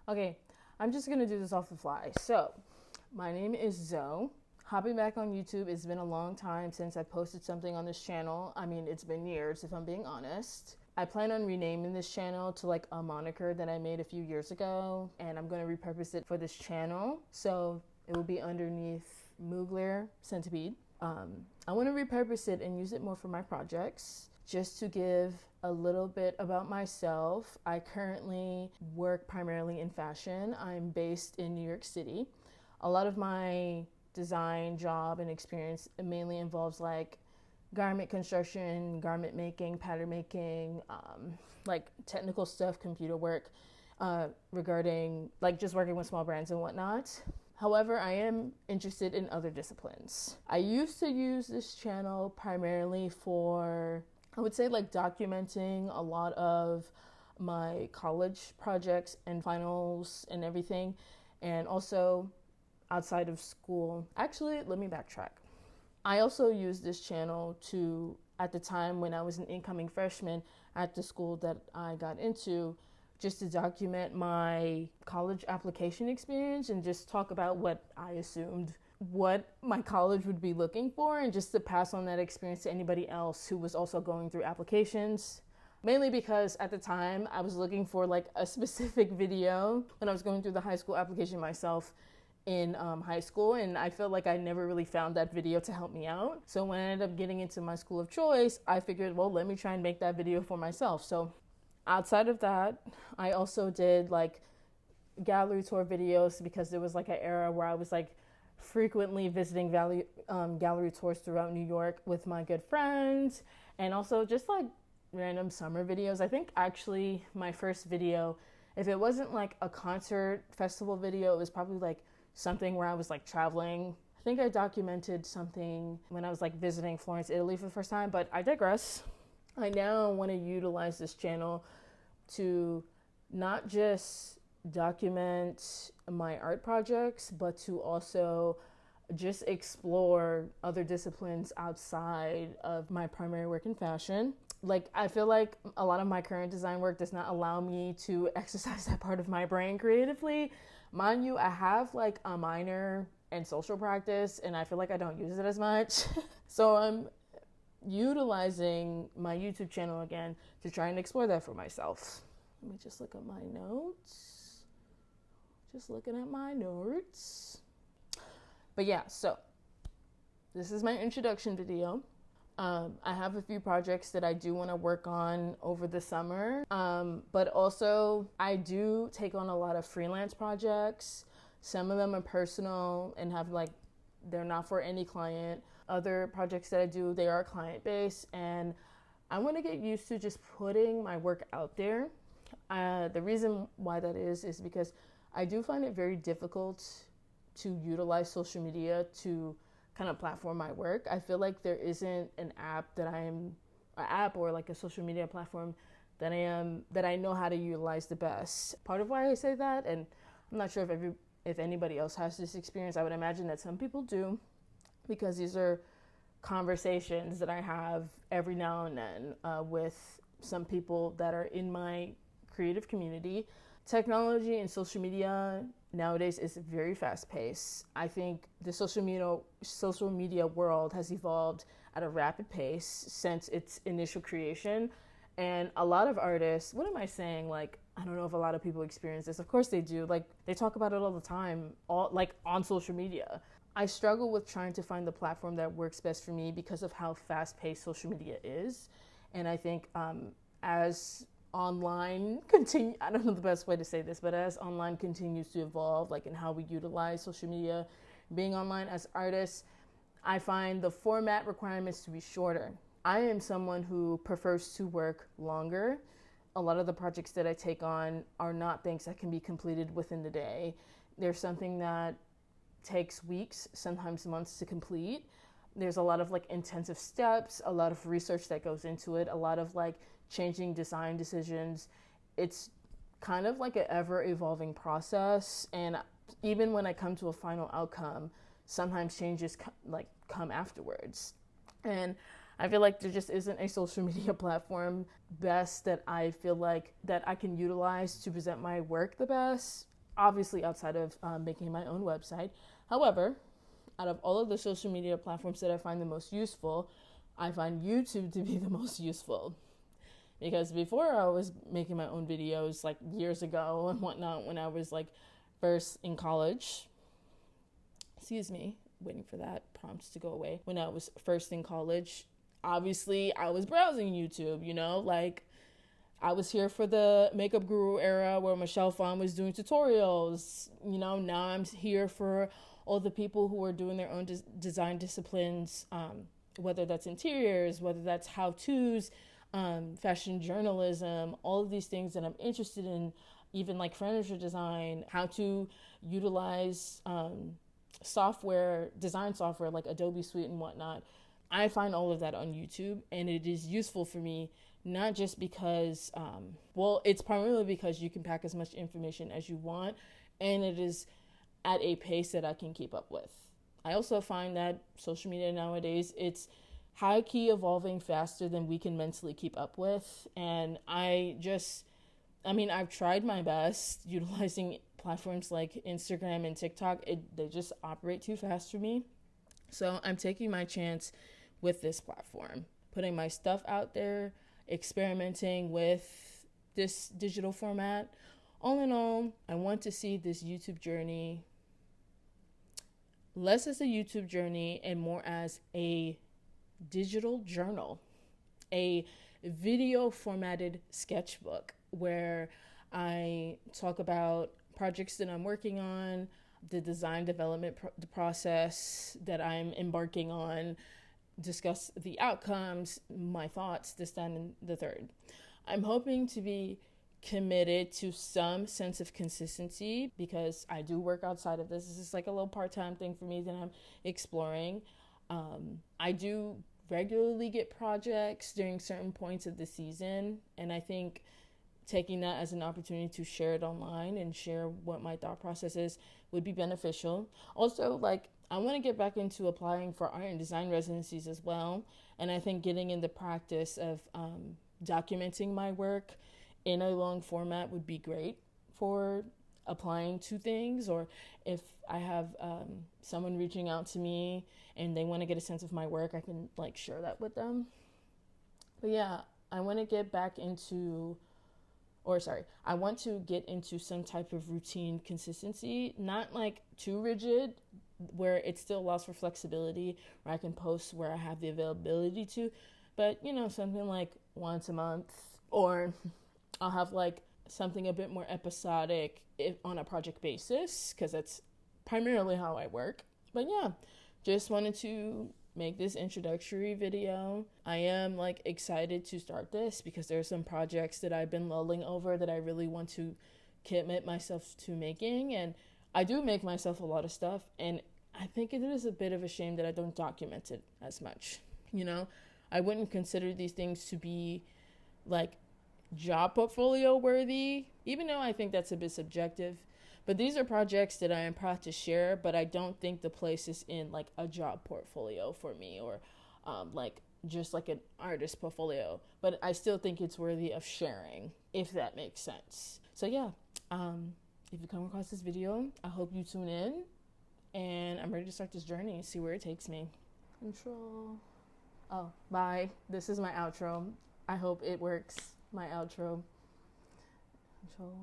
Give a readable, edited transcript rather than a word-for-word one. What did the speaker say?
Okay, I'm just gonna do this off the fly. So, my name is Zoe. Hopping back on YouTube, it's been a long time since I posted something on this channel. I mean, it's been years if I'm being honest. I plan on renaming this channel to like a moniker that I made a few years ago, and I'm gonna repurpose it for this channel. So it will be underneath Mugler Centipede. I want to repurpose it and use it more for my projects. Just to give a little bit about myself, I currently work primarily in fashion. I'm based in New York City. A lot of my design job and experience mainly involves like garment construction, garment making, pattern making, like technical stuff, computer work, regarding like just working with small brands and whatnot. However, I am interested in other disciplines. I used to use this channel primarily for, I would say, like documenting a lot of my college projects and finals and everything, and also outside of school. Actually, let me backtrack. I also used this channel to, at the time when I was an incoming freshman at the school that I got into, just to document my college application experience and just talk about what I assumed what my college would be looking for, and just to pass on that experience to anybody else who was also going through applications. Mainly because at the time I was looking for like a specific video when I was going through the high school application myself in high school, and I felt like I never really found that video to help me out. So when I ended up getting into my school of choice, I figured, well, let me try and make that video for myself. So outside of that, I also did like gallery tour videos because there was like an era where I was like frequently visiting gallery tours throughout New York with my good friends, and also just like random summer videos. I think actually my first video, if it wasn't like a concert festival video, it was probably like something where I was like traveling. I think I documented something when I was like visiting Florence, Italy for the first time, but I digress. I now want to utilize this channel to not just document my art projects, but to also just explore other disciplines outside of my primary work in fashion. Like, I feel like a lot of my current design work does not allow me to exercise that part of my brain creatively. Mind you, I have like a minor in social practice, and I feel like I don't use it as much. So I'm utilizing my YouTube channel again to try and explore that for myself. Let me just look at my notes. Just looking at my notes. But yeah, so this is my introduction video. I have a few projects that I do want to work on over the summer, but also I do take on a lot of freelance projects. Some of them are personal and have like, they're not for any client. Other projects that I do, they are client-based, and I want to get used to just putting my work out there. The reason why that is because I do find it very difficult to utilize social media to kind of platform my work. I feel like there isn't an app or like a social media platform that I know how to utilize the best. Part of why I say that, and I'm not sure if anybody else has this experience. I would imagine that some people do, because these are conversations that I have every now and then with some people that are in my creative community. Technology and social media nowadays is very fast-paced. I think the social media world has evolved at a rapid pace since its initial creation. And a lot of artists, what am I saying? Like, I don't know if a lot of people experience this. Of course they do. Like, they talk about it all the time, like on social media. I struggle with trying to find the platform that works best for me because of how fast-paced social media is. And I think as online I don't know the best way to say this, but as online continues to evolve, like in how we utilize social media, being online as artists, I find the format requirements to be shorter. I am someone who prefers to work longer. A lot of the projects that I take on are not things that can be completed within the day. There's something that takes weeks, sometimes months to complete. There's a lot of like intensive steps, a lot of research that goes into it, a lot of like changing design decisions. It's kind of like an ever evolving process, and even when I come to a final outcome, sometimes changes come afterwards. And I feel like there just isn't a social media platform best that I feel like that I can utilize to present my work the best obviously outside of making my own website. However, out of all of the social media platforms that I find the most useful, I find YouTube to be the most useful. Because before I was making my own videos like years ago and whatnot, when I was like first in college, excuse me, waiting for that prompt to go away. When I was first in college, obviously I was browsing YouTube, like I was here for the Makeup Guru era where Michelle Phan was doing tutorials. Now I'm here for all the people who are doing their own design disciplines, whether that's interiors, whether that's how-tos, fashion journalism, all of these things that I'm interested in, even like furniture design, how to utilize design software like Adobe Suite and whatnot. I find all of that on YouTube, and it is useful for me, not just because, it's primarily because you can pack as much information as you want, and it is at a pace that I can keep up with. I also find that social media nowadays, it's high-key evolving faster than we can mentally keep up with, and I've tried my best utilizing platforms like Instagram and TikTok. They just operate too fast for me. So I'm taking my chance with this platform, putting my stuff out there, experimenting with this digital format. All in all, I want to see this YouTube journey less as a YouTube journey and more as a digital journal, a video formatted sketchbook where I talk about projects that I'm working on, the design development process that I'm embarking on, discuss the outcomes, my thoughts, this, that, and the third. I'm hoping to be committed to some sense of consistency because I do work outside of this. This is like a little part-time thing for me that I'm exploring. I do regularly get projects during certain points of the season, and I think taking that as an opportunity to share it online and share what my thought process is would be beneficial. Also, I want to get back into applying for art and design residencies as well, and I think getting in the practice of documenting my work in a long format would be great for applying to things, or if I have someone reaching out to me and they want to get a sense of my work, I can share that with them. But yeah, I want to get into some type of routine consistency, not too rigid where it still allows for flexibility, where I can post where I have the availability to, but something like once a month, or I'll have something a bit more episodic on a project basis, because that's primarily how I work. But yeah, just wanted to make this introductory video. I am excited to start this because there are some projects that I've been lulling over that I really want to commit myself to making, and I do make myself a lot of stuff, and I think it is a bit of a shame that I don't document it as much. I wouldn't consider these things to be job portfolio worthy, even though I think that's a bit subjective. But these are projects that I am proud to share, but I don't think the place is in a job portfolio for me, or just an artist portfolio. But I still think it's worthy of sharing, if that makes sense. So yeah, if you come across this video, I hope you tune in, and I'm ready to start this journey and see where it takes me. Control. Oh, bye. This is my outro. I hope it works. My outro. Control.